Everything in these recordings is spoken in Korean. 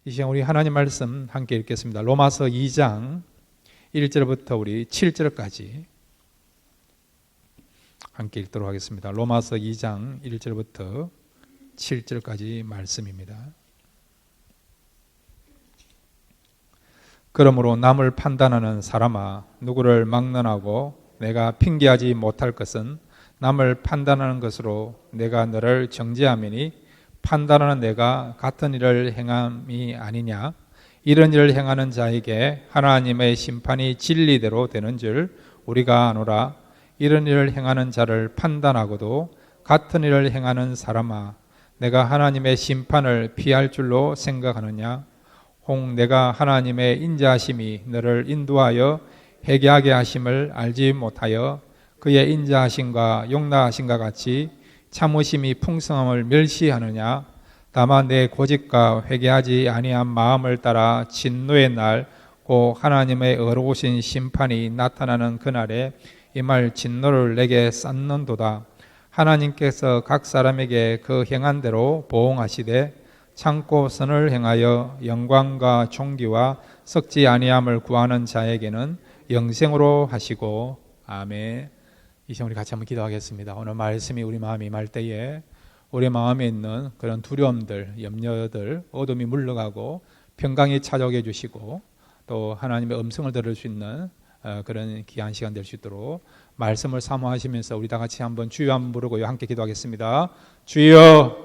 이 시간 우리 하나님 말씀 함께 읽겠습니다. 로마서 2장 1절부터 우리 7절까지 함께 읽도록 하겠습니다. 로마서 2장 1절부터 7절까지 말씀입니다. 그러므로 남을 판단하는 사람아, 누구를 막론하고 내가 핑계하지 못할 것은 남을 판단하는 것으로 내가 너를 정죄함이니, 판단하는 내가 같은 일을 행함이 아니냐. 이런 일을 행하는 자에게 하나님의 심판이 진리대로 되는 줄 우리가 아노라. 이런 일을 행하는 자를 판단하고도 같은 일을 행하는 사람아, 내가 하나님의 심판을 피할 줄로 생각하느냐. 혹 내가 하나님의 인자하심이 너를 인도하여 회개하게 하심을 알지 못하여 그의 인자하심과 용납하심과 같이 참으심이 풍성함을 멸시하느냐. 다만 내 고집과 회개하지 아니한 마음을 따라 진노의 날, 곧 하나님의 의로우신 심판이 나타나는 그날에 임할 진노를 내게 쌓는도다. 하나님께서 각 사람에게 그 행한 대로 보응하시되 참고 선을 행하여 영광과 존귀와 썩지 아니함을 구하는 자에게는 영생으로 하시고. 아멘. 이 시간 우리 같이 한번 기도하겠습니다. 오늘 말씀이 우리 마음에 임할 때에 우리 마음에 있는 그런 두려움들, 염려들, 어둠이 물러가고 평강이 찾아오게 해주시고, 또 하나님의 음성을 들을 수 있는 그런 귀한 시간 될 수 있도록 말씀을 사모하시면서 우리 다 같이 한번 주여 한번 부르고 함께 기도하겠습니다. 주여.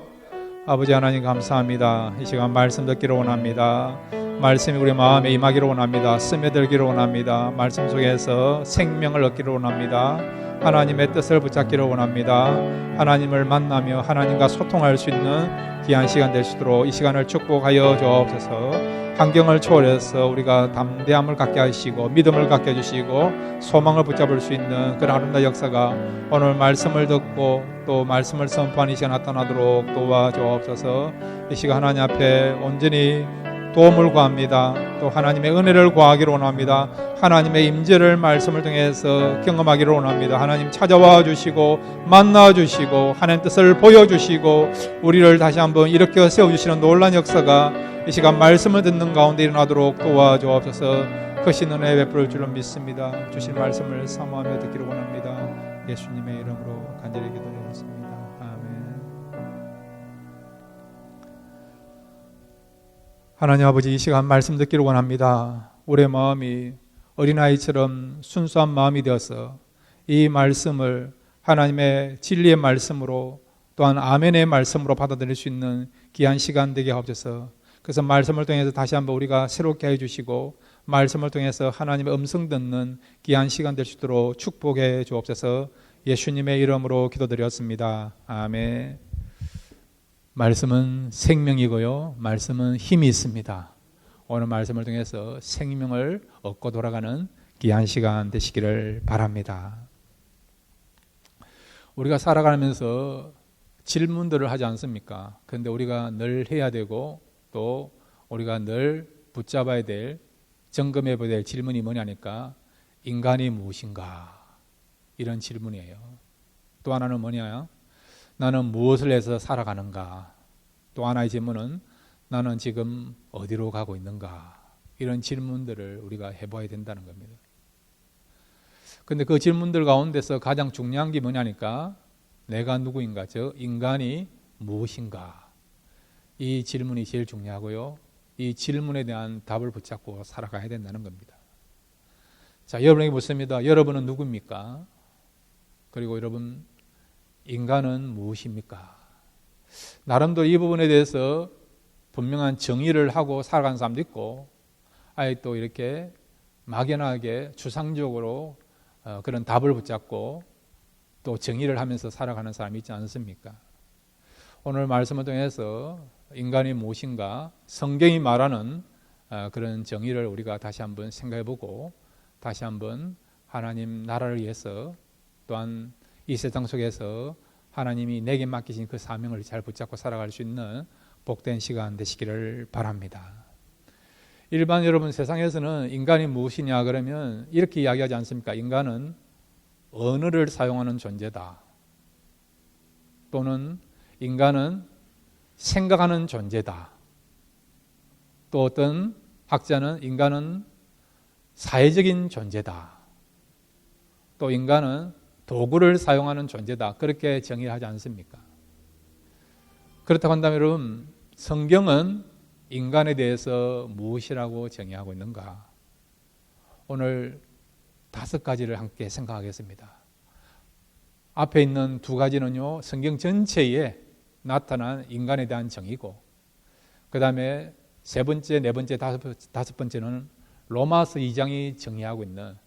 아버지 하나님 감사합니다. 이 시간 말씀 듣기를 원합니다. 말씀이 우리 마음에 임하기를 원합니다. 스며들기를 원합니다. 말씀 속에서 생명을 얻기를 원합니다. 하나님의 뜻을 붙잡기를 원합니다. 하나님을 만나며 하나님과 소통할 수 있는 귀한 시간 될 수 있도록 이 시간을 축복하여 주옵소서. 환경을 초월해서 우리가 담대함을 갖게 하시고 믿음을 갖게 해주시고 소망을 붙잡을 수 있는 그런 아름다운 역사가 오늘 말씀을 듣고 또 말씀을 선포하는 이 시간 나타나도록 도와주옵소서. 이 시간 하나님 앞에 온전히 도움을 구합니다. 또 하나님의 은혜를 구하기를 원합니다. 하나님의 임재를 말씀을 통해서 경험하기를 원합니다. 하나님 찾아와 주시고 만나 주시고 하나님 뜻을 보여주시고 우리를 다시 한번 일으켜 세워주시는 놀라운 역사가 이 시간 말씀을 듣는 가운데 일어나도록 도와주옵소서. 크신 은혜 베풀 줄로 믿습니다. 주신 말씀을 사모하며 듣기를 원합니다. 예수님의 이름으로 간절히 기도드렸습니다. 아멘. 하나님 아버지, 이 시간 말씀 듣기를 원합니다. 우리의 마음이 어린아이처럼 순수한 마음이 되어서 이 말씀을 하나님의 진리의 말씀으로 또한 아멘의 말씀으로 받아들일 수 있는 귀한 시간 되게 하옵소서. 그래서 말씀을 통해서 다시 한번 우리가 새롭게 해주시고 말씀을 통해서 하나님의 음성 듣는 귀한 시간 될 수 있도록 축복해 주옵소서. 예수님의 이름으로 기도드렸습니다. 아멘. 말씀은 생명이고요, 말씀은 힘이 있습니다. 오늘 말씀을 통해서 생명을 얻고 돌아가는 귀한 시간 되시기를 바랍니다. 우리가 살아가면서 질문들을 하지 않습니까? 그런데 우리가 늘 해야 되고 또 우리가 늘 붙잡아야 될, 점검해 봐야 될 질문이 뭐냐니까 인간이 무엇인가, 이런 질문이에요. 또 하나는 뭐냐, 나는 무엇을 해서 살아가는가. 또 하나의 질문은 나는 지금 어디로 가고 있는가. 이런 질문들을 우리가 해봐야 된다는 겁니다. 그런데 그 질문들 가운데서 가장 중요한 게 뭐냐니까 내가 누구인가, 즉 인간이 무엇인가. 이 질문이 제일 중요하고요, 이 질문에 대한 답을 붙잡고 살아가야 된다는 겁니다. 자, 여러분에게 묻습니다. 여러분은 누굽니까? 그리고 여러분, 인간은 무엇입니까? 나름대로 이 부분에 대해서 분명한 정의를 하고 살아가는 사람도 있고, 아예 또 이렇게 막연하게 추상적으로 그런 답을 붙잡고 또 정의를 하면서 살아가는 사람이 있지 않습니까? 오늘 말씀을 통해서 인간이 무엇인가, 성경이 말하는 그런 정의를 우리가 다시 한번 생각해보고 다시 한번 하나님 나라를 위해서 또한 이 세상 속에서 하나님이 내게 맡기신 그 사명을 잘 붙잡고 살아갈 수 있는 복된 시간 되시기를 바랍니다. 일반 여러분 세상에서는 인간이 무엇이냐 그러면 이렇게 이야기하지 않습니까? 인간은 언어를 사용하는 존재다. 또는 인간은 생각하는 존재다. 또 어떤 학자는 인간은 사회적인 존재다. 또 인간은 도구를 사용하는 존재다. 그렇게 정의하지 않습니까? 그렇다고 한다면 여러분, 성경은 인간에 대해서 무엇이라고 정의하고 있는가? 오늘 5가지를 함께 생각하겠습니다. 앞에 있는 2가지는요, 성경 전체에 나타난 인간에 대한 정의고, 그 다음에 3번째, 4번째, 5번째는 로마서 2장이 정의하고 있는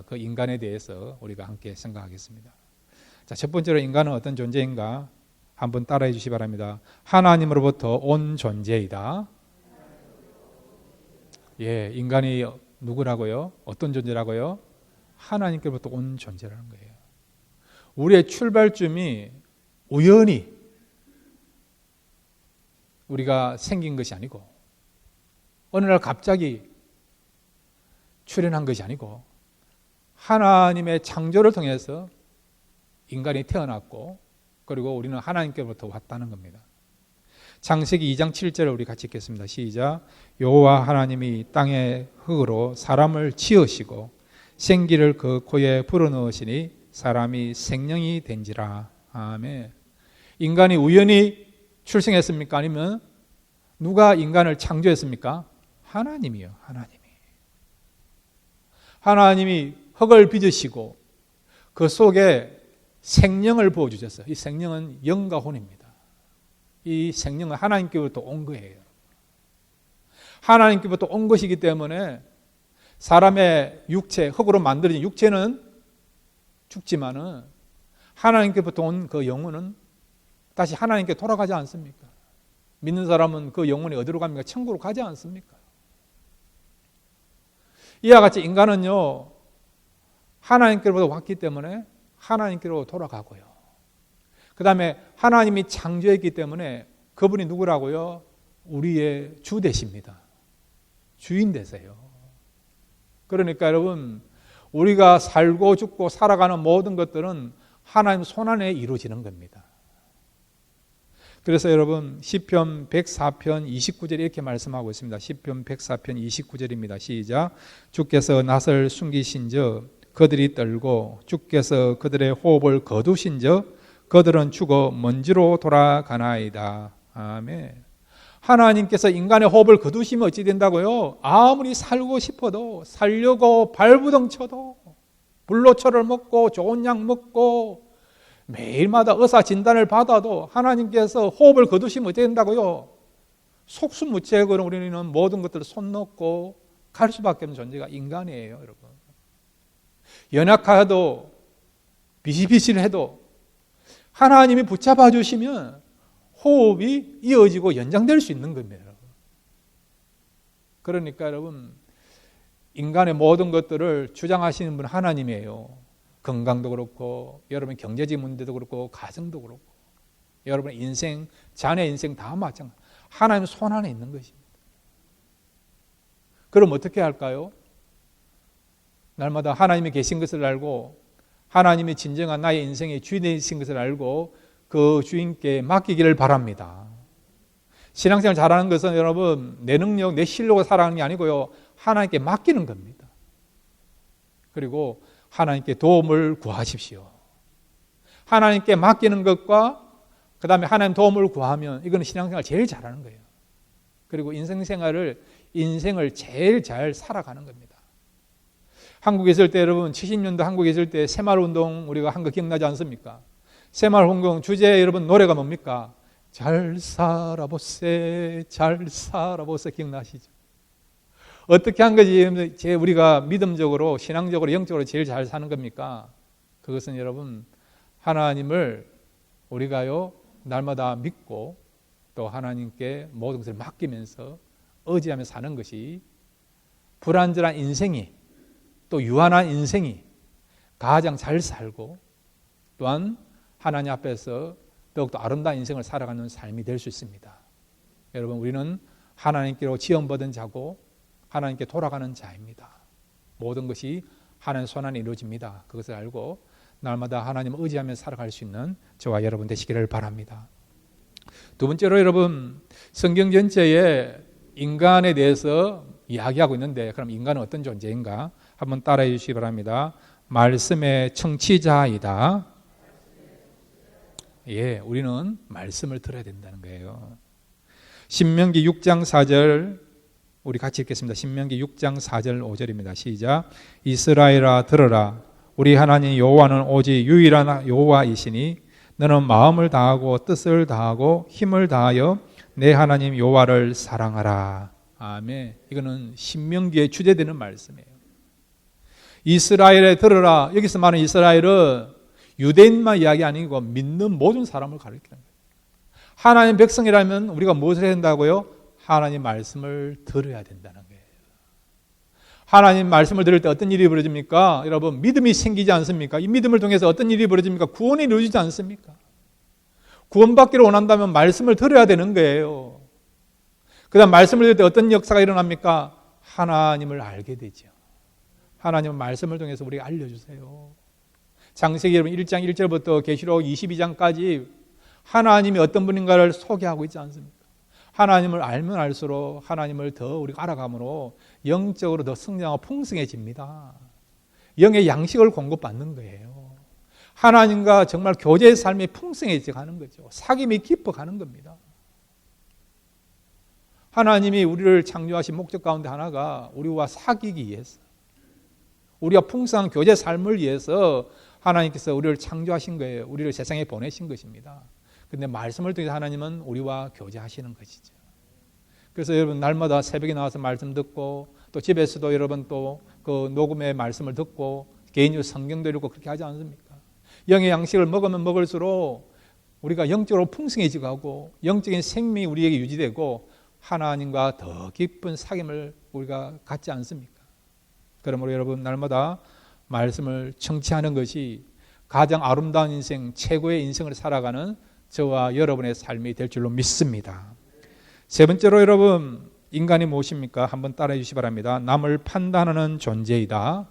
그 인간에 대해서 우리가 함께 생각하겠습니다. 자, 첫 번째로 인간은 어떤 존재인가? 한번 따라해 주시기 바랍니다. 하나님으로부터 온 존재이다. 예, 인간이 누구라고요? 어떤 존재라고요? 하나님께로부터 온 존재라는 거예요. 우리의 출발점이 우연히 우리가 생긴 것이 아니고, 어느 날 갑자기 출현한 것이 아니고, 하나님의 창조를 통해서 인간이 태어났고, 그리고 우리는 하나님께로부터 왔다는 겁니다. 창세기 2장 7절을 우리 같이 읽겠습니다. 시작. 여호와 하나님이 땅의 흙으로 사람을 지으시고 생기를 그 코에 불어넣으시니 사람이 생명이 된지라. 아멘. 인간이 우연히 출생했습니까? 아니면 누가 인간을 창조했습니까? 하나님이요. 하나님이 흙을 빚으시고 그 속에 생명을 부어주셨어요. 이 생명은 영과 혼입니다. 이 생명은 하나님께로부터 온 거예요. 하나님께로부터 온 것이기 때문에 사람의 육체, 흙으로 만들어진 육체는 죽지만은 하나님께로부터 온 그 영혼은 다시 하나님께 돌아가지 않습니까? 믿는 사람은 그 영혼이 어디로 갑니까? 천국으로 가지 않습니까? 이와 같이 인간은요, 하나님께로부터 왔기 때문에 하나님께로 돌아가고요. 그 다음에 하나님이 창조했기 때문에 그분이 누구라고요? 우리의 주 되십니다. 주인 되세요. 그러니까 여러분, 우리가 살고 죽고 살아가는 모든 것들은 하나님 손안에 이루어지는 겁니다. 그래서 여러분, 시편 104편 29절에 이렇게 말씀하고 있습니다. 시편 104편 29절입니다. 시작. 주께서 낯을 숨기신즉 그들이 떨고 주께서 그들의 호흡을 거두신즉 그들은 죽어 먼지로 돌아가나이다. 아멘. 하나님께서 인간의 호흡을 거두시면 어찌 된다고요? 아무리 살고 싶어도, 살려고 발부둥 쳐도, 불로초를 먹고 좋은 약 먹고 매일마다 의사 진단을 받아도 하나님께서 호흡을 거두시면 어찌 된다고요? 속수무책으로 우리는 모든 것들을 손 놓고 갈 수밖에 없는 존재가 인간이에요, 여러분. 연약해도 비실비실해도 하나님이 붙잡아 주시면 호흡이 이어지고 연장될 수 있는 겁니다. 그러니까 여러분, 인간의 모든 것들을 주장하시는 분은 하나님이에요. 건강도 그렇고, 여러분 경제적 문제도 그렇고, 가정도 그렇고, 여러분의 인생, 자녀 인생 다 마찬가지. 하나님 손 안에 있는 것입니다. 그럼 어떻게 할까요? 날마다 하나님이 계신 것을 알고, 하나님이 진정한 나의 인생의 주인이신 것을 알고 그 주인께 맡기기를 바랍니다. 신앙생활 잘하는 것은 여러분 내 능력, 내 실력으로 살아가는 게 아니고요, 하나님께 맡기는 겁니다. 그리고 하나님께 도움을 구하십시오. 하나님께 맡기는 것과 그 다음에 하나님 도움을 구하면 이거는 신앙생활 제일 잘하는 거예요. 그리고 인생을 제일 잘 살아가는 겁니다. 한국에 있을 때 여러분 70년도 한국에 있을 때 새마을운동 우리가 한 거 기억나지 않습니까? 새마을운동 주제 여러분 노래가 뭡니까? 잘 살아보세 잘 살아보세 기억나시죠? 어떻게 한 거지 우리가 믿음적으로 신앙적으로 영적으로 제일 잘 사는 겁니까? 그것은 여러분 하나님을 우리가요 날마다 믿고 또 하나님께 모든 것을 맡기면서 의지하며 사는 것이 불완전한 인생이 또 유한한 인생이 가장 잘 살고 또한 하나님 앞에서 더욱더 아름다운 인생을 살아가는 삶이 될 수 있습니다. 여러분 우리는 하나님께로 지원받은 자고 하나님께 돌아가는 자입니다. 모든 것이 하나님 손안에 이루어집니다. 그것을 알고 날마다 하나님을 의지하며 살아갈 수 있는 저와 여러분 되시기를 바랍니다. 두 번째로 여러분 성경 전체에 인간에 대해서 이야기하고 있는데 그럼 인간은 어떤 존재인가? 한번 따라해 주시기 바랍니다. 말씀의 청취자이다. 예, 우리는 말씀을 들어야 된다는 거예요. 신명기 6장 4절 우리 같이 읽겠습니다. 신명기 6장 4절 5절입니다. 시작. 이스라엘아 들으라. 우리 하나님 여호와는 오직 유일한 여호와이시니 너는 마음을 다하고 뜻을 다하고 힘을 다하여 내 하나님 여호와를 사랑하라. 아멘. 이거는 신명기에 주제되는 말씀이에요. 이스라엘에 들으라. 여기서 말하는 이스라엘은 유대인만 이야기 아니고 믿는 모든 사람을 가리키는 거예요. 하나님 백성이라면 우리가 무엇을 해야 된다고요? 하나님 말씀을 들어야 된다는 거예요. 하나님 말씀을 들을 때 어떤 일이 벌어집니까? 여러분, 믿음이 생기지 않습니까? 이 믿음을 통해서 어떤 일이 벌어집니까? 구원이 이루어지지 않습니까? 구원받기를 원한다면 말씀을 들어야 되는 거예요. 그 다음 말씀을 들을 때 어떤 역사가 일어납니까? 하나님을 알게 되죠. 하나님은 말씀을 통해서 우리가 알려주세요. 창세기 여러분 1장 1절부터 계시록 22장까지 하나님이 어떤 분인가를 소개하고 있지 않습니까? 하나님을 알면 알수록 하나님을 더 우리가 알아감으로 영적으로 더 성장하고 풍성해집니다. 영의 양식을 공급받는 거예요. 하나님과 정말 교제의 삶이 풍성해져 가는 거죠. 사귐이 깊어가는 겁니다. 하나님이 우리를 창조하신 목적 가운데 하나가 우리와 사귀기 위해서, 우리가 풍성한 교제 삶을 위해서 하나님께서 우리를 창조하신 거예요. 우리를 세상에 보내신 것입니다. 그런데 말씀을 통해서 하나님은 우리와 교제하시는 것이죠. 그래서 여러분 날마다 새벽에 나와서 말씀 듣고 또 집에서도 여러분 또 그 녹음의 말씀을 듣고 개인적으로 성경도 읽고 그렇게 하지 않습니까? 영의 양식을 먹으면 먹을수록 우리가 영적으로 풍성해지고 하고 영적인 생명이 우리에게 유지되고 하나님과 더 깊은 사귐을 우리가 갖지 않습니까? 그러므로 여러분 날마다 말씀을 청취하는 것이 가장 아름다운 인생, 최고의 인생을 살아가는 저와 여러분의 삶이 될 줄로 믿습니다. 세 번째로 여러분, 인간이 무엇입니까? 한번 따라해 주시기 바랍니다. 남을 판단하는 존재이다.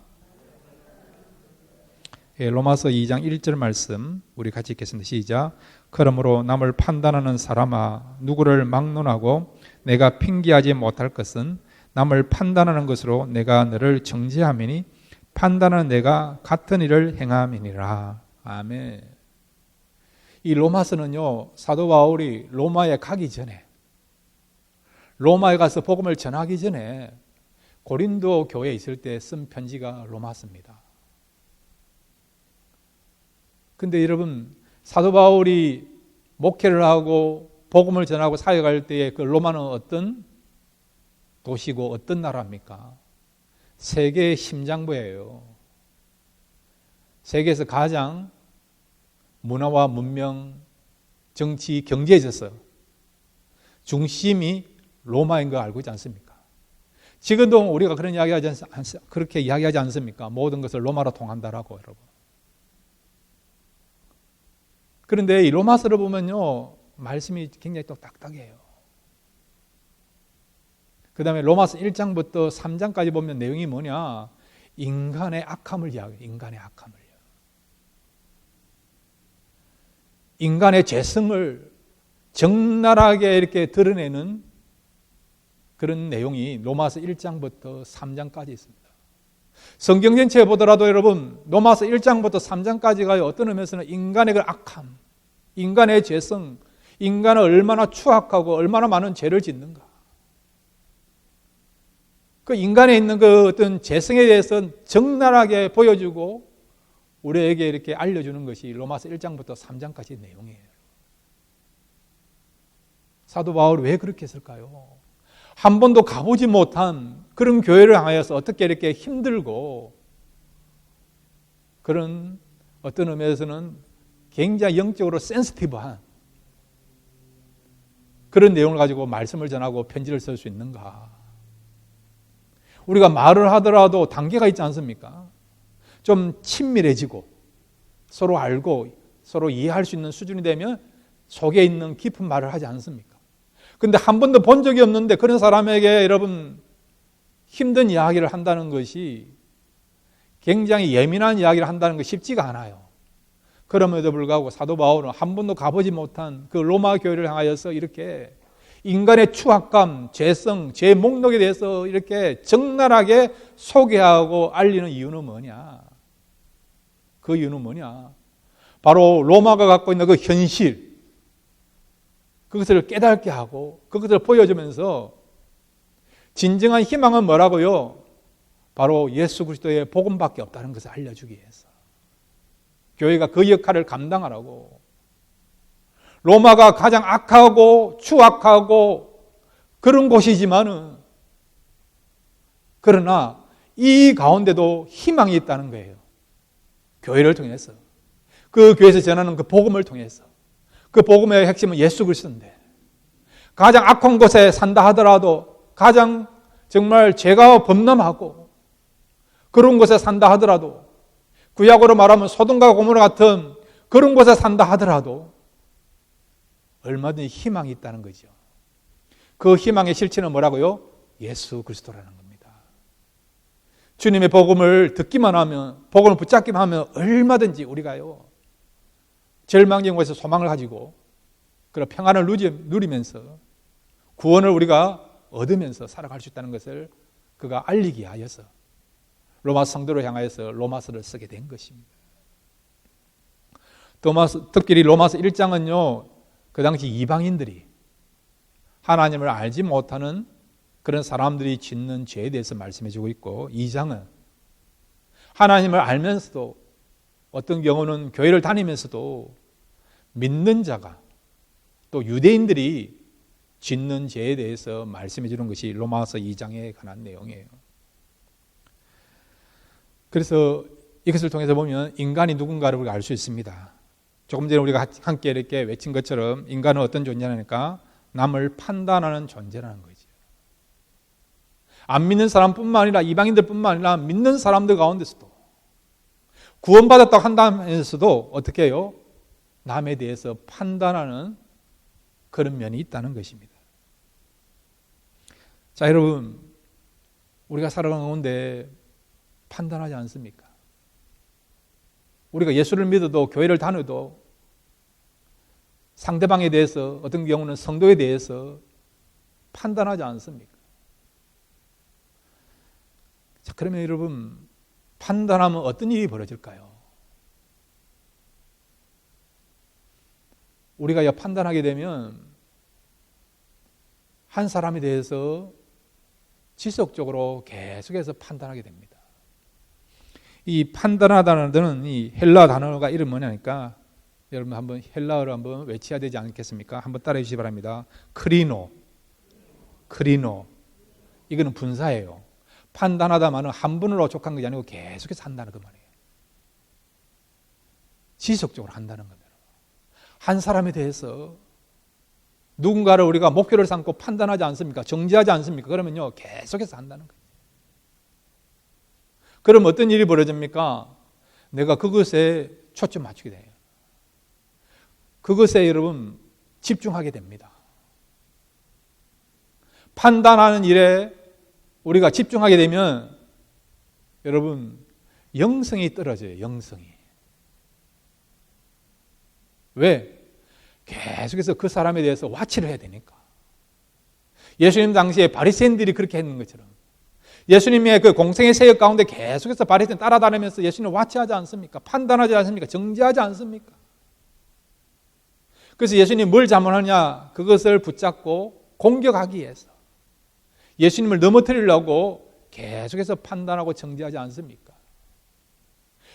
예, 로마서 2장 1절 말씀 우리 같이 읽겠습니다. 시작. 그러므로 남을 판단하는 사람아, 누구를 막론하고 내가 핑계하지 못할 것은 남을 판단하는 것으로 내가 너를 정죄함이니 판단하는 내가 같은 일을 행함이니라. 아멘. 이 로마서는요, 사도 바울이 로마에 가기 전에, 로마에 가서 복음을 전하기 전에 고린도 교회에 있을 때 쓴 편지가 로마서입니다. 근데 여러분, 사도 바울이 목회를 하고 복음을 전하고 사역할 때에 그 로마는 어떤 도시고 어떤 나라입니까? 세계의 심장부예요. 세계에서 가장 문화와 문명, 정치, 경제에 있어서 중심이 로마인 거 알고 있지 않습니까? 지금도 우리가 그런 그렇게 이야기하지 않습니까? 모든 것을 로마로 통한다라고 여러분. 그런데 이 로마서를 보면요, 말씀이 굉장히 또 딱딱해요. 그 다음에 로마서 1장부터 3장까지 보면 내용이 뭐냐? 인간의 악함을 이야기해요. 인간의 악함을요. 인간의 죄성을 적나라하게 이렇게 드러내는 그런 내용이 로마서 1장부터 3장까지 있습니다. 성경 전체에 보더라도 여러분, 로마서 1장부터 3장까지가 어떤 의미에서는 인간의 그 악함, 인간의 죄성, 인간은 얼마나 추악하고 얼마나 많은 죄를 짓는가. 그 인간에 있는 그 어떤 죄성에 대해서 적나라하게 보여주고 우리에게 이렇게 알려주는 것이 로마서 1장부터 3장까지 내용이에요. 사도 바울이 왜 그렇게 했을까요? 한 번도 가보지 못한 그런 교회를 향하여서 어떻게 이렇게 힘들고 그런 어떤 의미에서는 굉장히 영적으로 센시티브한 그런 내용을 가지고 말씀을 전하고 편지를 쓸 수 있는가? 우리가 말을 하더라도 단계가 있지 않습니까? 좀 친밀해지고 서로 알고 서로 이해할 수 있는 수준이 되면 속에 있는 깊은 말을 하지 않습니까? 근데 한 번도 본 적이 없는데 그런 사람에게 여러분 힘든 이야기를 한다는 것이 굉장히 예민한 이야기를 한다는 것이 쉽지가 않아요. 그럼에도 불구하고 사도 바울은 한 번도 가보지 못한 그 로마 교회를 향하여서 이렇게 인간의 추악감, 죄성, 죄 목록에 대해서 이렇게 적나라하게 소개하고 알리는 이유는 뭐냐? 그 이유는 뭐냐? 바로 로마가 갖고 있는 그 현실, 그것을 깨닫게 하고 그것을 보여주면서 진정한 희망은 뭐라고요? 바로 예수 그리스도의 복음밖에 없다는 것을 알려주기 위해서 교회가 그 역할을 감당하라고. 로마가 가장 악하고 추악하고 그런 곳이지만은 그러나 이 가운데도 희망이 있다는 거예요. 교회를 통해서, 그 교회에서 전하는 그 복음을 통해서. 그 복음의 핵심은 예수 그리스도인데, 가장 악한 곳에 산다 하더라도, 가장 정말 죄가 범람하고 그런 곳에 산다 하더라도, 구약으로 말하면 소돔과 고모라 같은 그런 곳에 산다 하더라도 얼마든지 희망이 있다는 거죠. 그 희망의 실체는 뭐라고요? 예수 그리스도라는 겁니다. 주님의 복음을 듣기만 하면, 복음을 붙잡기만 하면 얼마든지 우리가요, 절망적인 곳에서 소망을 가지고 그런 평안을 누리면서 구원을 우리가 얻으면서 살아갈 수 있다는 것을 그가 알리기 위하여서 로마 성도를 향하여서 로마서를 쓰게 된 것입니다. 특별히 로마서 1장은요, 그 당시 이방인들이 하나님을 알지 못하는 그런 사람들이 짓는 죄에 대해서 말씀해 주고 있고, 2장은 하나님을 알면서도 어떤 경우는 교회를 다니면서도 믿는 자가 또 유대인들이 짓는 죄에 대해서 말씀해 주는 것이 로마서 2장에 관한 내용이에요. 그래서 이것을 통해서 보면 인간이 누군가를 우리가 알 수 있습니다. 조금 전에 우리가 함께 이렇게 외친 것처럼 인간은 어떤 존재라니까? 남을 판단하는 존재라는 거죠. 안 믿는 사람뿐만 아니라 이방인들뿐만 아니라 믿는 사람들 가운데서도 구원받았다고 한다면서도 어떻게 해요? 남에 대해서 판단하는 그런 면이 있다는 것입니다. 자, 여러분, 우리가 살아가는 가운데 판단하지 않습니까? 우리가 예수를 믿어도 교회를 다녀도 상대방에 대해서, 어떤 경우는 성도에 대해서 판단하지 않습니까? 자, 그러면 여러분, 판단하면 어떤 일이 벌어질까요? 우리가 판단하게 되면 한 사람에 대해서 지속적으로 계속해서 판단하게 됩니다. 이 판단하다는 단어는 이 헬라 단어가 이름 뭐냐니까, 여러분 한번 헬라어로 한번 외쳐야 되지 않겠습니까? 한번 따라해 주시기 바랍니다. 크리노. 이거는 분사예요. 판단하다마는 한 번으로 족한 것이 아니고 계속해서 한다는 그 말이에요. 지속적으로 한다는 겁니다. 한 사람에 대해서 누군가를 우리가 목표를 삼고 판단하지 않습니까? 정지하지 않습니까? 그러면요, 계속해서 한다는 거예요. 그럼 어떤 일이 벌어집니까? 내가 그것에 초점 맞추게 돼요. 그것에 여러분 집중하게 됩니다. 판단하는 일에 우리가 집중하게 되면 여러분 영성이 떨어져요. 영성이. 왜? 계속해서 그 사람에 대해서 와치를 해야 되니까. 예수님 당시에 바리새인들이 그렇게 했는 것처럼 예수님의 그 공생의 세역 가운데 계속해서 바리새인 따라다니면서 예수님을 와치하지 않습니까? 판단하지 않습니까? 정지하지 않습니까? 그래서 예수님이 뭘 잘못하냐? 그것을 붙잡고 공격하기 위해서 예수님을 넘어뜨리려고 계속해서 판단하고 정지하지 않습니까?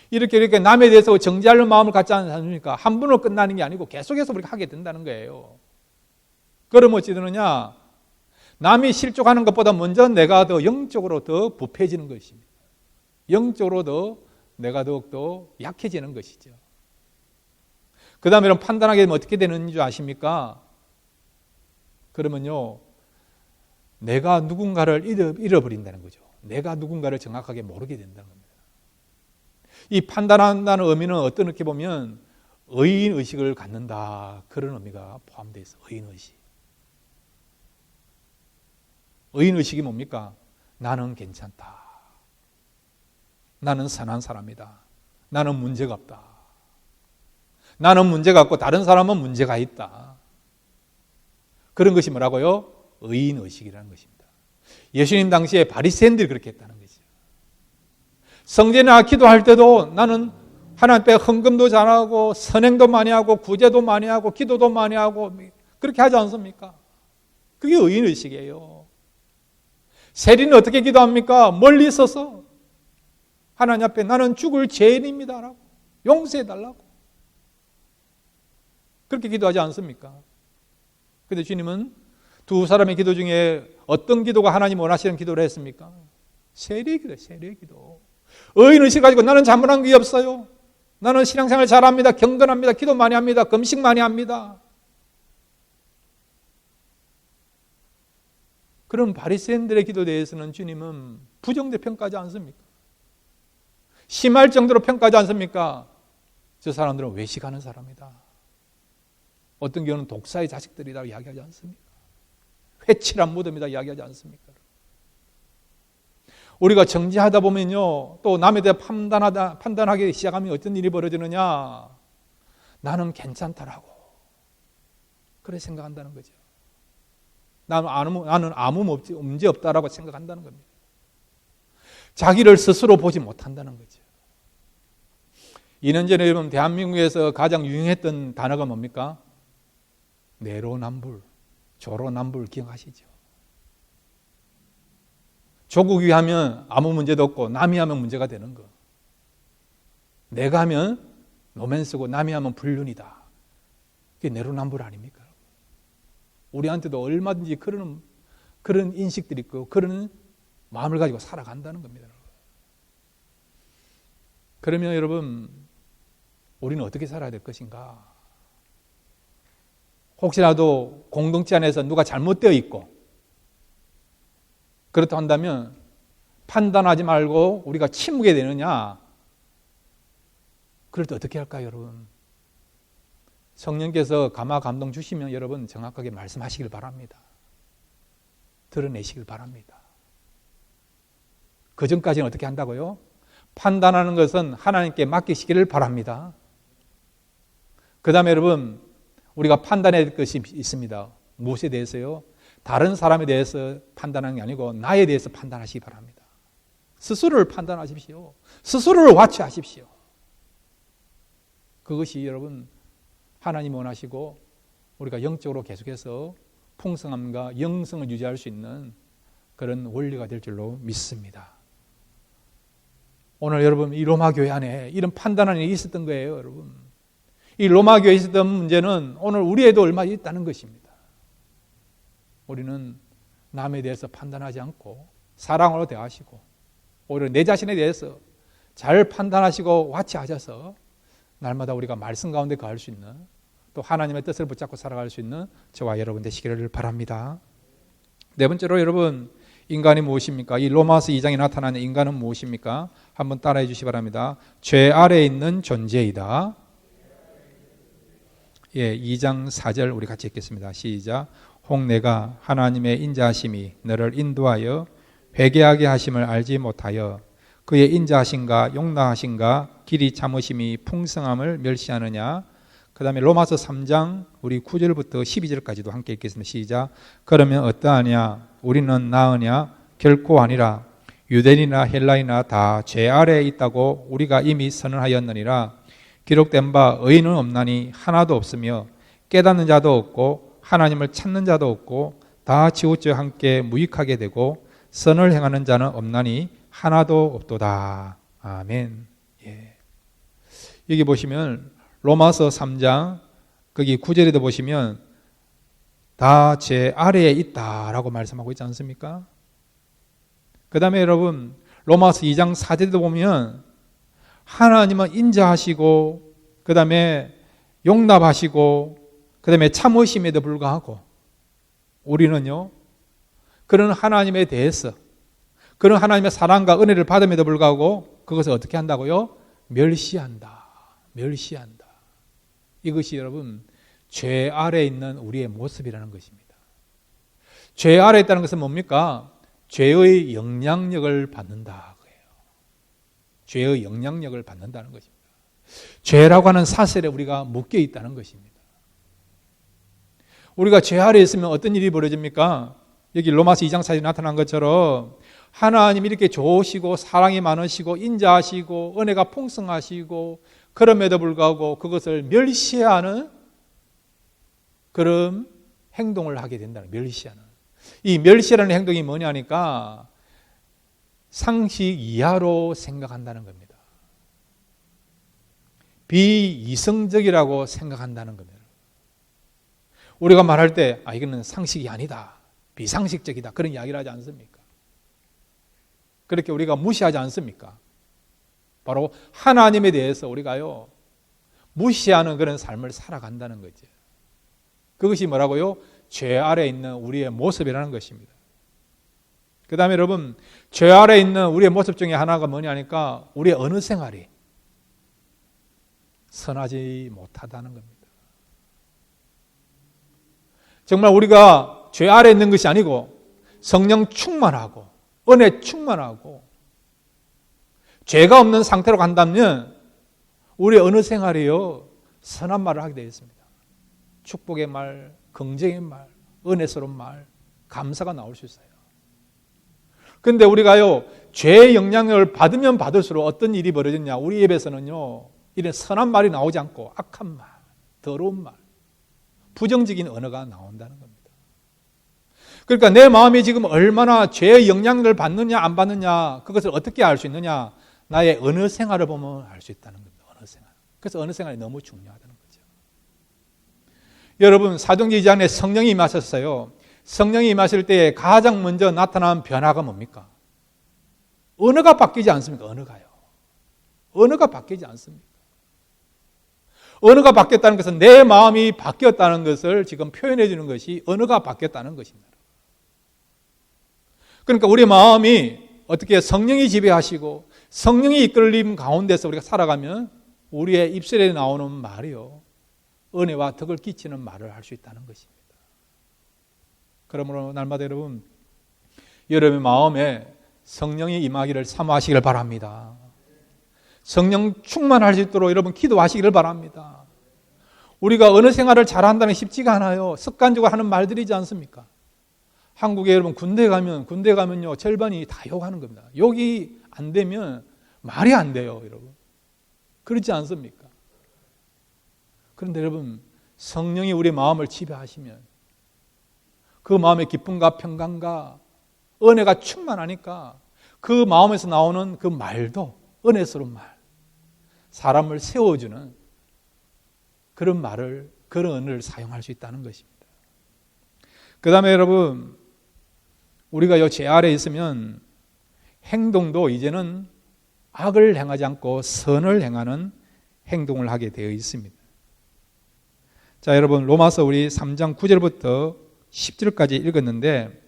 이렇게 남에 대해서 정지하려는 마음을 갖지 않습니까? 한 번으로 끝나는 게 아니고 계속해서 우리가 하게 된다는 거예요. 그럼 어찌 되느냐? 남이 실족하는 것보다 먼저 내가 더 영적으로 더 부패해지는 것입니다. 영적으로 더 내가 더욱더 약해지는 것이죠. 그 다음에 이런 판단하게 되면 어떻게 되는 줄 아십니까? 그러면요, 내가 누군가를 잃어버린다는 거죠. 내가 누군가를 정확하게 모르게 된다는 겁니다. 이 판단한다는 의미는 어떤 이렇게 보면 의인의식을 갖는다, 그런 의미가 포함되어 있어요. 의인의식. 의인의식이 뭡니까? 나는 괜찮다. 나는 선한 사람이다. 나는 문제가 없다. 나는 문제가 없고 다른 사람은 문제가 있다. 그런 것이 뭐라고요? 의인의식이라는 것입니다. 예수님 당시에 바리새인들이 그렇게 했다는 거죠. 성전에 기도할 때도 나는 하나님 앞에 헌금도 잘하고 선행도 많이 하고 구제도 많이 하고 기도도 많이 하고 그렇게 하지 않습니까? 그게 의인의식이에요. 세리는 어떻게 기도합니까? 멀리 있어서 하나님 앞에 나는 죽을 죄인입니다 라고 용서해달라고 그렇게 기도하지 않습니까? 그런데 주님은 두 사람의 기도 중에 어떤 기도가 하나님 원하시는 기도를 했습니까? 세리의 기도, 세리의 기도. 의인의식 가지고 나는 잘못한 게 없어요. 나는 신앙생활 잘합니다. 경건합니다. 기도 많이 합니다. 금식 많이 합니다. 그럼 바리새인들의 기도에 대해서는 주님은 부정대 평가하지 않습니까? 심할 정도로 평가하지 않습니까? 저 사람들은 외식하는 사람이다. 어떤 경우는 독사의 자식들이라고 이야기하지 않습니까? 회칠한 무덤이다 이야기하지 않습니까? 우리가 정지하다 보면요, 또 남에 대해 판단하기 시작하면 어떤 일이 벌어지느냐? 나는 괜찮다라고 그래 생각한다는 거죠. 나는 아무 문제 없다라고 생각한다는 겁니다. 자기를 스스로 보지 못한다는 거죠. 2년 전에 여러분 대한민국에서 가장 유행했던 단어가 뭡니까? 내로남불, 조로남불 기억하시죠? 조국이 하면 아무 문제도 없고 남이 하면 문제가 되는 거. 내가 하면 로맨스고 남이 하면 불륜이다. 그게 내로남불 아닙니까? 우리한테도 얼마든지 그런 인식들이 있고 그런 마음을 가지고 살아간다는 겁니다. 그러면 여러분 우리는 어떻게 살아야 될 것인가? 혹시라도 공동체 안에서 누가 잘못되어 있고 그렇다 한다면 판단하지 말고 우리가 침묵해야 되느냐? 그럴 때 어떻게 할까요, 여러분? 성령께서 감화 감동 주시면 여러분 정확하게 말씀하시길 바랍니다. 드러내시길 바랍니다. 그 전까지는 어떻게 한다고요? 판단하는 것은 하나님께 맡기시기를 바랍니다. 그 다음에 여러분 우리가 판단해야 될 것이 있습니다. 무엇에 대해서요? 다른 사람에 대해서 판단하는 게 아니고 나에 대해서 판단하시기 바랍니다. 스스로를 판단하십시오. 스스로를 와치하십시오. 그것이 여러분 하나님 원하시고 우리가 영적으로 계속해서 풍성함과 영성을 유지할 수 있는 그런 원리가 될 줄로 믿습니다. 오늘 여러분 이 로마 교회 안에 이런 판단하는 일이 있었던 거예요, 여러분. 이 로마 교회에 있었던 문제는 오늘 우리에도 얼마 있다는 것입니다. 우리는 남에 대해서 판단하지 않고 사랑으로 대하시고 오히려 내 자신에 대해서 잘 판단하시고 와치하셔서 날마다 우리가 말씀 가운데 거할 수 있는 또 하나님의 뜻을 붙잡고 살아갈 수 있는 저와 여러분 되시기를 바랍니다. 네 번째로 여러분 인간이 무엇입니까? 이 로마서 2장에 나타나는 인간은 무엇입니까? 한번 따라해 주시기 바랍니다. 죄 아래에 있는 존재이다. 예, 2장 4절 우리 같이 읽겠습니다. 시작. 혹 내가 하나님의 인자하심이 너를 인도하여 회개하게 하심을 알지 못하여 그의 인자하심과 용납하심과 길이 참으심이 풍성함을 멸시하느냐. 그 다음에 로마서 3장 우리 9절부터 12절까지도 함께 읽겠습니다. 시작. 그러면 어떠하냐? 우리는 나으냐? 결코 아니라 유대인이나 헬라인이나 다 죄 아래에 있다고 우리가 이미 선언하였느니라. 기록된 바 의인은 없나니 하나도 없으며 깨닫는 자도 없고 하나님을 찾는 자도 없고 다 치우쳐 함께 무익하게 되고 선을 행하는 자는 없나니 하나도 없도다. 아멘. 예. 여기 보시면 로마서 3장 거기 9절에도 보시면 다 제 아래에 있다라고 말씀하고 있지 않습니까? 그 다음에 여러분 로마서 2장 4절에도 보면 하나님은 인자하시고 그 다음에 용납하시고 그 다음에 참으심에도 불구하고 우리는요 그런 하나님에 대해서 그런 하나님의 사랑과 은혜를 받음에도 불구하고 그것을 어떻게 한다고요? 멸시한다. 멸시한다. 이것이 여러분 죄 아래에 있는 우리의 모습이라는 것입니다. 죄 아래에 있다는 것은 뭡니까? 죄의 영향력을 받는다. 죄의 영향력을 받는다는 것입니다. 죄라고 하는 사슬에 우리가 묶여 있다는 것입니다. 우리가 죄 아래에 있으면 어떤 일이 벌어집니까? 여기 로마서 2장 4절에 나타난 것처럼 하나님 이렇게 좋으시고 사랑이 많으시고 인자하시고 은혜가 풍성하시고 그럼에도 불구하고 그것을 멸시하는 그런 행동을 하게 된다는, 멸시하는. 이 멸시라는 행동이 뭐냐니까 상식 이하로 생각한다는 겁니다. 비이성적이라고 생각한다는 겁니다. 우리가 말할 때 이거는 상식이 아니다, 비상식적이다, 그런 이야기를 하지 않습니까? 그렇게 우리가 무시하지 않습니까? 바로 하나님에 대해서 우리가요 무시하는 그런 삶을 살아간다는 거죠. 그것이 뭐라고요? 죄 아래에 있는 우리의 모습이라는 것입니다. 그 다음에 여러분, 죄 아래에 있는 우리의 모습 중에 하나가 뭐냐니까 우리의 어느 생활이 선하지 못하다는 겁니다. 정말 우리가 죄 아래에 있는 것이 아니고 성령 충만하고 은혜 충만하고 죄가 없는 상태로 간다면 우리의 어느 생활이요 선한 말을 하게 되어 있습니다. 축복의 말, 긍정의 말, 은혜스러운 말, 감사가 나올 수 있어요. 그런데 우리가요 죄의 영향을 받으면 받을수록 어떤 일이 벌어졌냐, 우리 입에서는요 이런 선한 말이 나오지 않고 악한 말, 더러운 말, 부정적인 언어가 나온다는 겁니다. 그러니까 내 마음이 지금 얼마나 죄의 영향을 받느냐 안 받느냐, 그것을 어떻게 알 수 있느냐, 나의 어느 생활을 보면 알 수 있다는 겁니다. 어느 생활. 그래서 어느 생활이 너무 중요하다는 거죠. 여러분, 사도행전 2장에 성령이 임하셨어요. 성령이 임하실 때 가장 먼저 나타난 변화가 뭡니까? 언어가 바뀌지 않습니까? 언어가 바뀌지 않습니까? 언어가 바뀌었다는 것은 내 마음이 바뀌었다는 것을 지금 표현해 주는 것이 언어가 바뀌었다는 것입니다. 그러니까 우리 마음이 어떻게 성령이 지배하시고 성령이 이끌림 가운데서 우리가 살아가면 우리의 입술에 나오는 말이요 은혜와 덕을 끼치는 말을 할 수 있다는 것입니다. 그러므로 날마다 여러분, 여러분의 마음에 성령이 임하기를 사모하시기를 바랍니다. 성령 충만할 수 있도록 여러분 기도하시기를 바랍니다. 우리가 어느 생활을 잘한다는 게 쉽지가 않아요. 습관적으로 하는 말들이지 않습니까? 한국에 여러분 군대 가면요 절반이 다 욕하는 겁니다. 욕이 안 되면 말이 안 돼요, 여러분. 그렇지 않습니까? 그런데 여러분, 성령이 우리 마음을 지배하시면 그 마음의 기쁨과 평강과 은혜가 충만하니까 그 마음에서 나오는 그 말도 은혜스러운 말, 사람을 세워주는 그런 말을, 그런 언어를 사용할 수 있다는 것입니다. 그 다음에 여러분, 우리가 이 죄 아래에 있으면 행동도 이제는 악을 행하지 않고 선을 행하는 행동을 하게 되어 있습니다. 자, 여러분, 로마서 우리 3장 9절부터 10절까지 읽었는데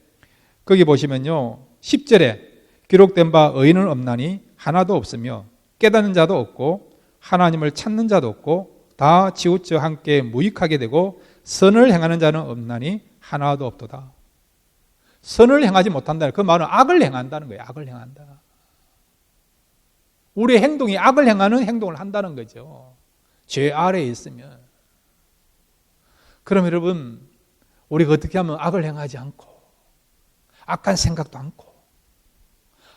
거기 보시면요 10절에 기록된 바 의인은 없나니 하나도 없으며 깨닫는 자도 없고 하나님을 찾는 자도 없고 다 치우쳐 함께 무익하게 되고 선을 행하는 자는 없나니 하나도 없도다. 선을 행하지 못한다. 그 말은 악을 행한다는 거예요. 악을 행한다. 우리의 행동이 악을 행하는 행동을 한다는 거죠. 죄 아래에 있으면. 그럼 여러분, 우리가 어떻게 하면 악을 행하지 않고 악한 생각도 않고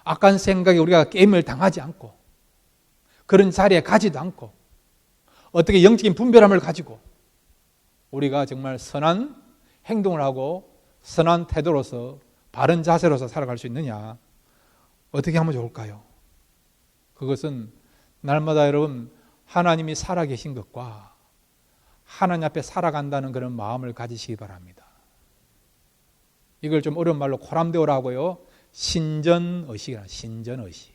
악한 생각에 우리가 게임을 당하지 않고 그런 자리에 가지도 않고 어떻게 영적인 분별함을 가지고 우리가 정말 선한 행동을 하고 선한 태도로서 바른 자세로서 살아갈 수 있느냐, 어떻게 하면 좋을까요? 그것은 날마다 여러분 하나님이 살아계신 것과 하나님 앞에 살아간다는 그런 마음을 가지시기 바랍니다. 이걸 좀 어려운 말로 코람데오라고요, 신전의식이라, 신전의식.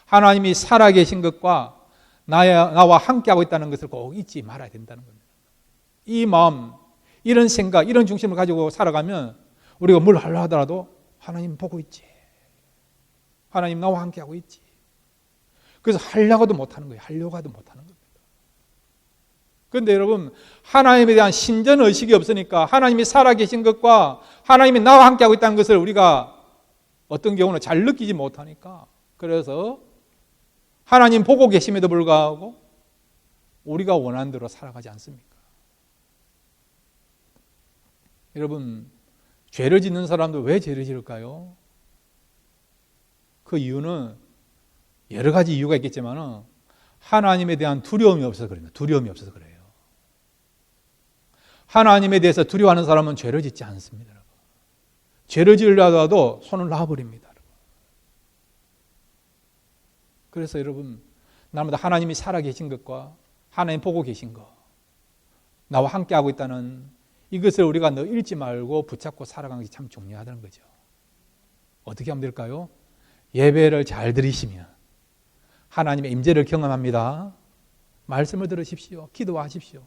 하나님이 살아계신 것과 나와 함께하고 있다는 것을 꼭 잊지 말아야 된다는 겁니다. 이 마음, 이런 생각, 이런 중심을 가지고 살아가면 우리가 뭘 하려 하더라도 하나님 보고 있지, 하나님 나와 함께하고 있지. 그래서 하려고도 못하는 거예요. 하려고 하도 못하는 겁니다. 그런데 여러분, 하나님에 대한 신전의식이 없으니까 하나님이 살아계신 것과 하나님이 나와 함께하고 있다는 것을 우리가 어떤 경우는 잘 느끼지 못하니까, 그래서 하나님 보고 계심에도 불구하고 우리가 원하는 대로 살아가지 않습니까? 여러분, 죄를 짓는 사람도 왜 죄를 지을까요? 그 이유는 여러 가지 이유가 있겠지만 하나님에 대한 두려움이 없어서 그래요. 두려움이 없어서 그래요. 하나님에 대해서 두려워하는 사람은 죄를 짓지 않습니다. 죄를 지으려고 손을 놔버립니다. 그래서 여러분, 날마다 하나님이 살아계신 것과 하나님 보고 계신 것, 나와 함께하고 있다는 이것을 우리가 너 잃지 말고 붙잡고 살아가는 게 참 중요하다는 거죠. 어떻게 하면 될까요? 예배를 잘 드리시면 하나님의 임재를 경험합니다. 말씀을 들으십시오. 기도하십시오.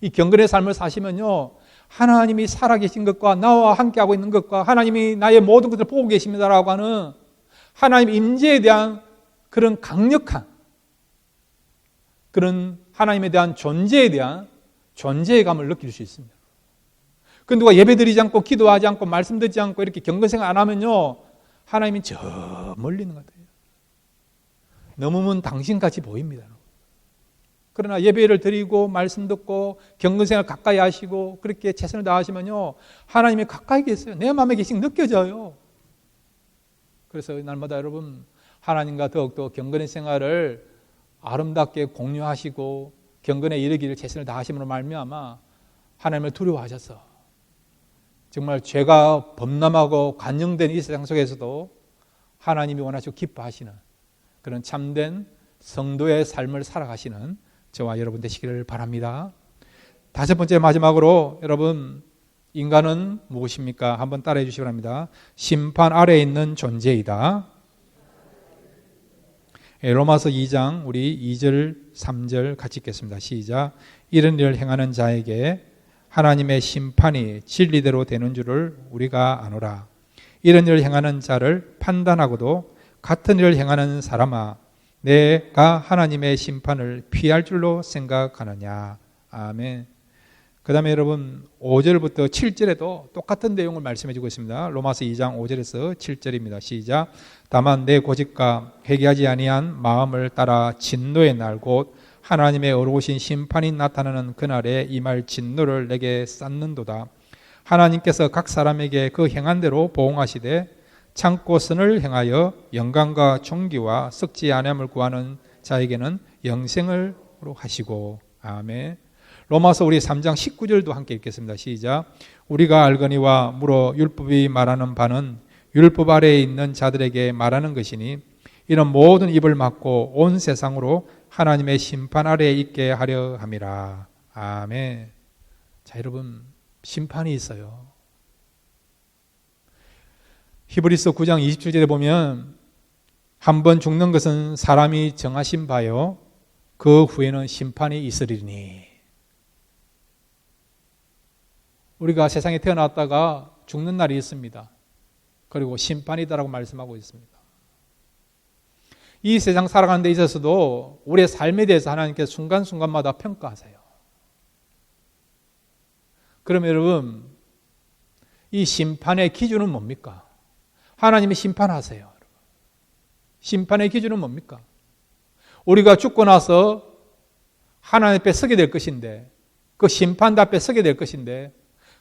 이 경건의 삶을 사시면요, 하나님이 살아계신 것과 나와 함께하고 있는 것과 하나님이 나의 모든 것을 보고 계십니다라고 하는 하나님 임재에 대한 그런 강력한 그런 하나님에 대한 존재에 대한 존재감을 느낄 수 있습니다. 그 누가 예배 드리지 않고 기도하지 않고 말씀 듣지 않고 이렇게 경건생활 안 하면요, 하나님이 저 멀리 있는 것 같아요. 너무면 당신같이 보입니다. 그러나 예배를 드리고 말씀 듣고 경건생활 가까이 하시고 그렇게 최선을 다하시면요, 하나님이 가까이 계세요. 내 마음에 계신 느껴져요. 그래서 날마다 여러분, 하나님과 더욱더 경건의 생활을 아름답게 공유하시고 경건에 이르기를 최선을 다하심으로 말미암아 하나님을 두려워하셔서 정말 죄가 범람하고 관영된 이 세상 속에서도 하나님이 원하시고 기뻐하시는 그런 참된 성도의 삶을 살아가시는 저와 여러분 되시기를 바랍니다. 다섯 번째, 마지막으로 여러분, 인간은 무엇입니까? 한번 따라해 주시기 바랍니다. 심판 아래에 있는 존재이다. 로마서 2장 우리 2절 3절 같이 읽겠습니다. 시작. 이런 일을 행하는 자에게 하나님의 심판이 진리대로 되는 줄을 우리가 아노라. 이런 일을 행하는 자를 판단하고도 같은 일을 행하는 사람아, 내가 하나님의 심판을 피할 줄로 생각하느냐. 아멘. 그 다음에 여러분 5절부터 7절에도 똑같은 내용을 말씀해 주고 있습니다. 로마서 2장 5절에서 7절입니다. 시작. 다만 내 고집과 회개하지 아니한 마음을 따라 진노의 날 곧 하나님의 어려우신 심판이 나타나는 그날에 임할 진노를 내게 쌓는도다. 하나님께서 각 사람에게 그 행한 대로 보응하시되 참고 선을 행하여 영광과 존귀와 썩지 아니함을 구하는 자에게는 영생을 하시고. 아멘. 로마서 우리 3장 19절도 함께 읽겠습니다. 시작. 우리가 알거니와 물어 율법이 말하는 바는 율법 아래에 있는 자들에게 말하는 것이니 이런 모든 입을 막고 온 세상으로 하나님의 심판 아래에 있게 하려 함이라. 아멘. 자, 여러분, 심판이 있어요. 히브리서 9장 27절에 보면 한 번 죽는 것은 사람이 정하신 바요 그 후에는 심판이 있으리니. 우리가 세상에 태어났다가 죽는 날이 있습니다. 그리고 심판이다라고 말씀하고 있습니다. 이 세상 살아가는 데 있어서도 우리의 삶에 대해서 하나님께서 순간순간마다 평가하세요. 그러면 여러분, 이 심판의 기준은 뭡니까? 하나님이 심판하세요. 심판의 기준은 뭡니까? 우리가 죽고 나서 하나님 앞에 서게 될 것인데, 그 심판 앞에 서게 될 것인데,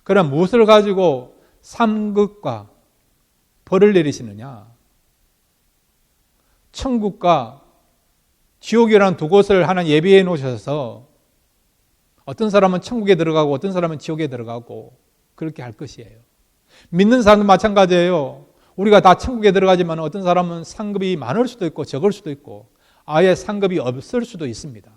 그럼 무엇을 가지고 상급과 벌을 내리시느냐? 천국과 지옥이라는 두 곳을 하나님 예비해 놓으셔서 어떤 사람은 천국에 들어가고 어떤 사람은 지옥에 들어가고 그렇게 할 것이에요. 믿는 사람도 마찬가지예요. 우리가 다 천국에 들어가지만 어떤 사람은 상급이 많을 수도 있고 적을 수도 있고 아예 상급이 없을 수도 있습니다.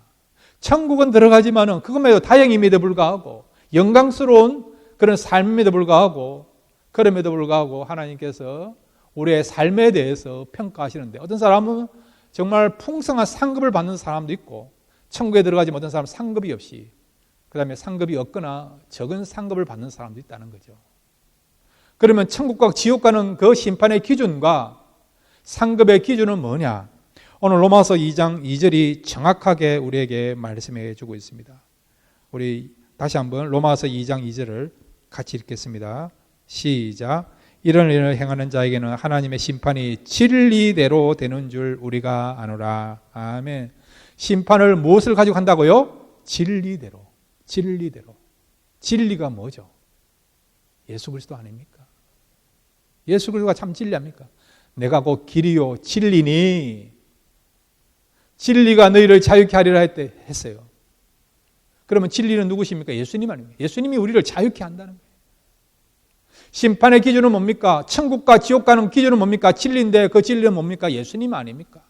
천국은 들어가지만은 그것에도 다행임에도 불구하고 영광스러운 그런 삶임에도 불구하고 그럼에도 불구하고 하나님께서 우리의 삶에 대해서 평가하시는데 어떤 사람은 정말 풍성한 상급을 받는 사람도 있고 천국에 들어가지만 어떤 사람은 상급이 없이 그 다음에 상급이 없거나 적은 상급을 받는 사람도 있다는 거죠. 그러면 천국과 지옥 가는 그 심판의 기준과 상급의 기준은 뭐냐? 오늘 로마서 2장 2절이 정확하게 우리에게 말씀해 주고 있습니다. 우리 다시 한번 로마서 2장 2절을 같이 읽겠습니다. 시작. 이런 일을 행하는 자에게는 하나님의 심판이 진리대로 되는 줄 우리가 아노라. 아멘. 심판을 무엇을 가지고 한다고요? 진리대로. 진리대로. 진리가 뭐죠? 예수 그리스도 아닙니까? 예수 그리스도가 참 진리합니까? 내가 곧 길이요 진리니 진리가 너희를 자유케 하리라 했어요. 그러면 진리는 누구십니까? 예수님 아닙니까? 예수님이 우리를 자유케 한다는 거예요. 심판의 기준은 뭡니까? 천국과 지옥 가는 기준은 뭡니까? 진리인데 그 진리는 뭡니까? 예수님 아닙니까?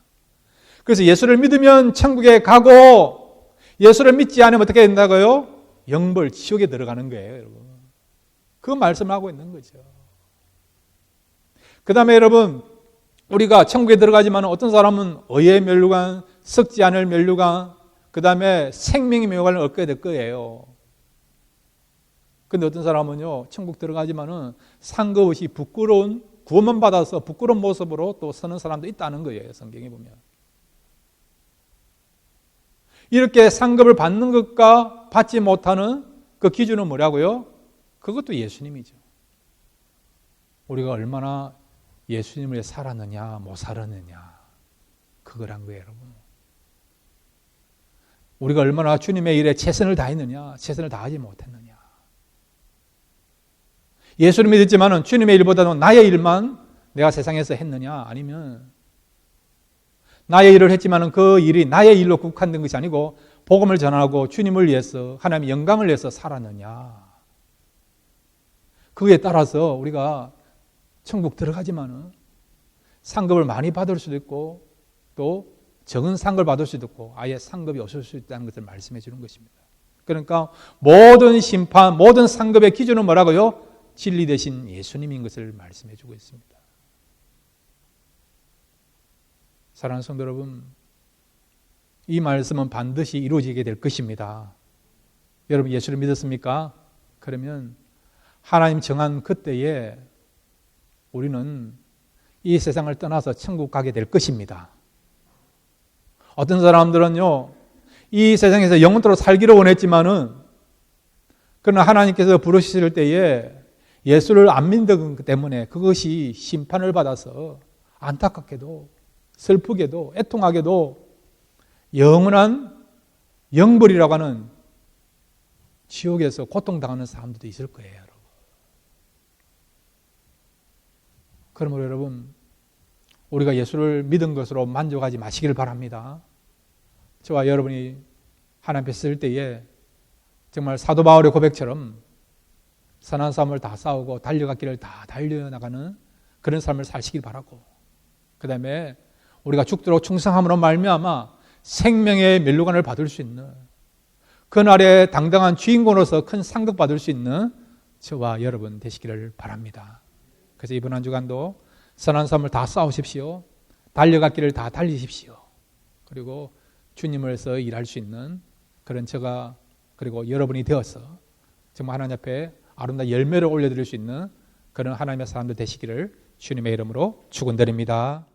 그래서 예수를 믿으면 천국에 가고 예수를 믿지 않으면 어떻게 된다고요? 영벌 지옥에 들어가는 거예요, 여러분. 그 말씀을 하고 있는 거죠. 그 다음에 여러분, 우리가 천국에 들어가지만 어떤 사람은 의의 면류관, 썩지 않을 면류관, 그 다음에 생명의 면류관을 얻게 될 거예요. 근데 어떤 사람은요, 천국 들어가지만은 상급 없이 부끄러운, 구원만 받아서 부끄러운 모습으로 또 서는 사람도 있다는 거예요, 성경에 보면. 이렇게 상급을 받는 것과 받지 못하는 그 기준은 뭐라고요? 그것도 예수님이죠. 우리가 얼마나 예수님을 위해 살았느냐, 못 살았느냐, 그거란 거예요, 여러분. 우리가 얼마나 주님의 일에 최선을 다했느냐, 최선을 다하지 못했느냐. 예수를 믿었지만은 주님의 일보다는 나의 일만 내가 세상에서 했느냐, 아니면 나의 일을 했지만은 그 일이 나의 일로 국한된 것이 아니고 복음을 전하고 주님을 위해서 하나님의 영광을 위해서 살았느냐. 그에 따라서 우리가 천국 들어가지만은 상급을 많이 받을 수도 있고 또 적은 상급을 받을 수도 있고 아예 상급이 없을 수 있다는 것을 말씀해 주는 것입니다. 그러니까 모든 심판, 모든 상급의 기준은 뭐라고요? 진리 되신 예수님인 것을 말씀해 주고 있습니다. 사랑하는 성도 여러분, 이 말씀은 반드시 이루어지게 될 것입니다. 여러분 예수를 믿었습니까? 그러면 하나님 정한 그때에 우리는 이 세상을 떠나서 천국 가게 될 것입니다. 어떤 사람들은요, 이 세상에서 영원토록 살기를 원했지만은 그러나 하나님께서 부르실 때에 예수를 안 믿는 것 때문에 그것이 심판을 받아서 안타깝게도 슬프게도 애통하게도 영원한 영벌이라고 하는 지옥에서 고통당하는 사람들도 있을 거예요, 여러분. 그러므로 여러분, 우리가 예수를 믿은 것으로 만족하지 마시기를 바랍니다. 저와 여러분이 하나님 앞에 설 때에 정말 사도 바울의 고백처럼 선한 싸움을 다 싸우고 달려갔기를 다 달려나가는 그런 삶을 사시길 바라고, 그 다음에 우리가 죽도록 충성함으로 말미암아 생명의 멸류관을 받을 수 있는 그날의 당당한 주인공으로서 큰 상급 받을 수 있는 저와 여러분 되시기를 바랍니다. 그래서 이번 한 주간도 선한 삶을 다 싸우십시오. 달려갔기를 다 달리십시오. 그리고 주님을 위해서 일할 수 있는 그런 저가 그리고 여러분이 되어서 정말 하나님 앞에 아름다운 열매를 올려드릴 수 있는 그런 하나님의 사람들 되시기를 주님의 이름으로 축원드립니다.